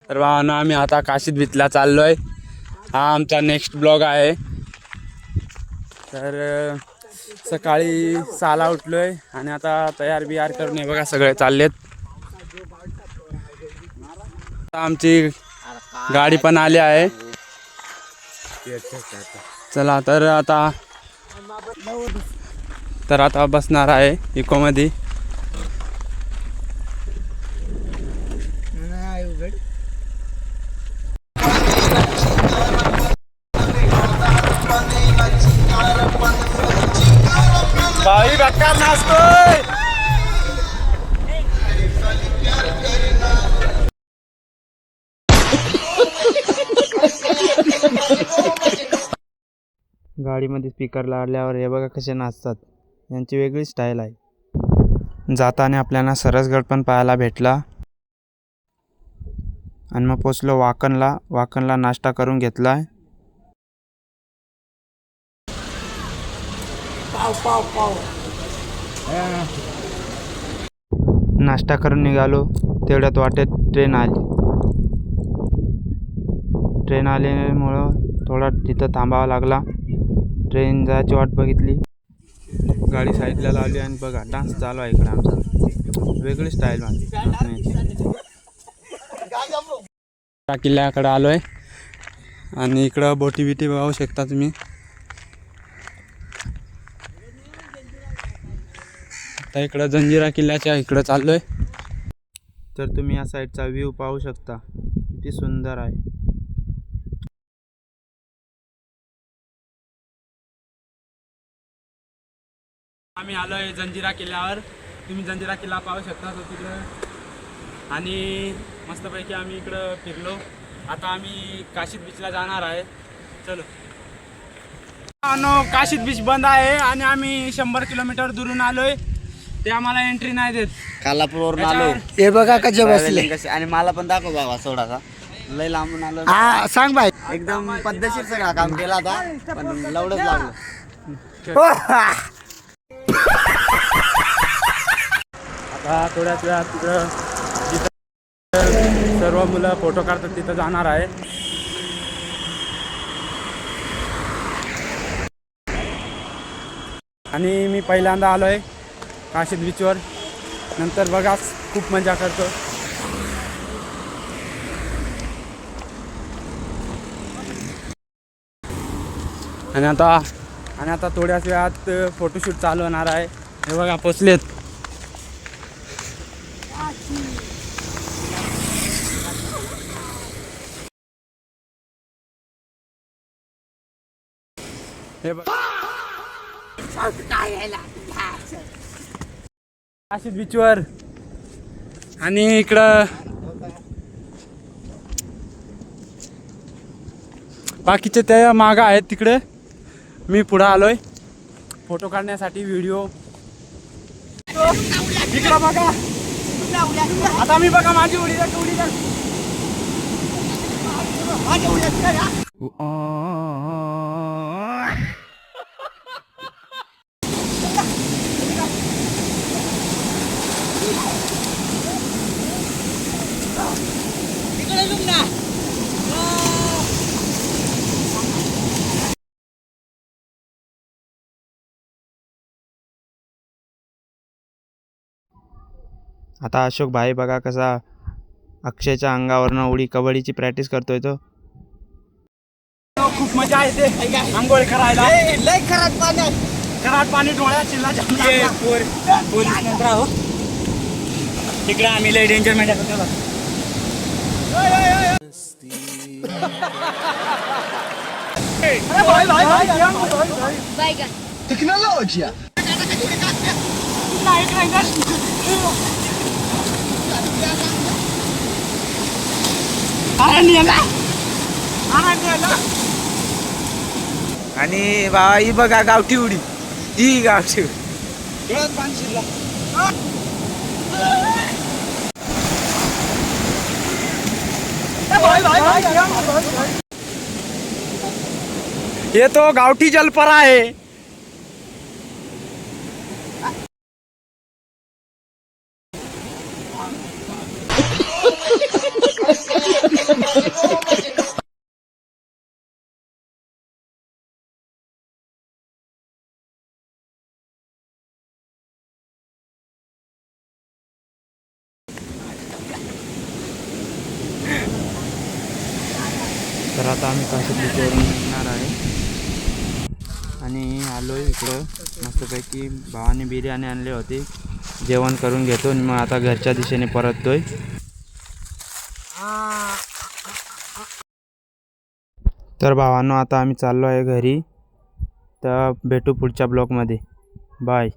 तर भावांनो आम्ही आता काशीद बीचला चाललोय. हा आमचा नेक्स्ट ब्लॉग आहे. तर सकाळी 6ला उठलोय आणि आता तयार बियार करून बघा सगळे चाललेत. आमची गाडी पण आली आहे. चला तर आता बसणार आहे इको मध्ये. भाई बक्का नाचतोय. गाडीमध्ये स्पीकर लावल्यावर हे बघा कसे नाचतात. यांची वेगळी स्टाईल आहे. जाताना आपल्याला सरसगड पण पाहायला भेटला आणि मग पोचलो वाकणला नाश्ता करून घेतलाय. नाश्ता करून निघालो. तेवढ्यात वाटेत ट्रेन आल्यामुळं थोडा तिथं थांबावा लागला. ट्रेन जायची वाट बघितली. गाडी साईडला लावली आणि बघा डान्स चालू आहे इकडे आमचा. वेगळी स्टाईल नाचण्याची. किल्ल्याकडे आलोय आणि इकडं बोटी बिटी बघू शकता तुम्ही. आता इकडं जंजिरा किल्ल्याच्या इकडं चाललोय. तर तुम्ही या साईडचा व्ह्यू पाहू शकता किती सुंदर आहे. आम्ही आलोय जंजिरा किल्ल्यावर. तुम्ही जंजिरा किल्ला पाहू शकता तो तिकडं. आणि मस्तपैकी आम्ही इकडं फिरलो. आता आम्ही काशीद बीचला जाणार आहे. चलो. काशीद बीच बंद आहे आणि आम्ही 100 किलोमीटर दुरून आलोय. ते आम्हाला एंट्री नाही देत. कालापूरवरून आलो. हे बघा कसे बसले. आणि मला पण दाखव बाबा थोडासा. लय लांबून आलो. हा सांग बाई. एकदम पद्धतशीर सगळा काम केला होता पण लवडच लागलं. आता थोड्याच वेळात तिकडं जिथं सर्व मुलं फोटो काढतात तिथं जाणार आहे. आणि मी पहिल्यांदा आलोय काशीद बीचवर. नंतर बघा खूप मजा करतो. आणि आता थोड्याच वेळात फोटोशूट चालू होणार आहे. हे बघा पोचलेत. हे बघा काशीद बीचवर. आणि इकडं बाकीचे त्या मागं आहेत तिकडे. मी पुढं आलोय फोटो काढण्यासाठी व्हिडिओ. इकडं बघा. आता मी बघा माझी उडी आता अशोक भाई बघा कसा अक्षयच्या अंगावरनं उडी कबड्डीची प्रॅक्टिस करतोय तो. खूप मजा येते आंघोळ करायला. लय खराब पाणी डोळ्यात चिल्ला पोलीस नंतर आहो. तिकडे आम्ही लय डेंजर मध्ये टेक्नॉलॉजी आणि बाबा ही बघा गावठी उडी. ही गावठी ये तो गावठी जलपरा आहे. तर आता आम्ही काशी बीचवरून निघणार आहे आणि आलो आहे इकडं. मस्तपैकी भावाने बिर्याणी आणली होती, जेवण करून घेतो आणि मग आता घरच्या दिशेने परततोय. तर भावांनो आता आम्ही चाललो आहे घरी. तर भेटू पुढच्या ब्लॉगमध्ये. बाय.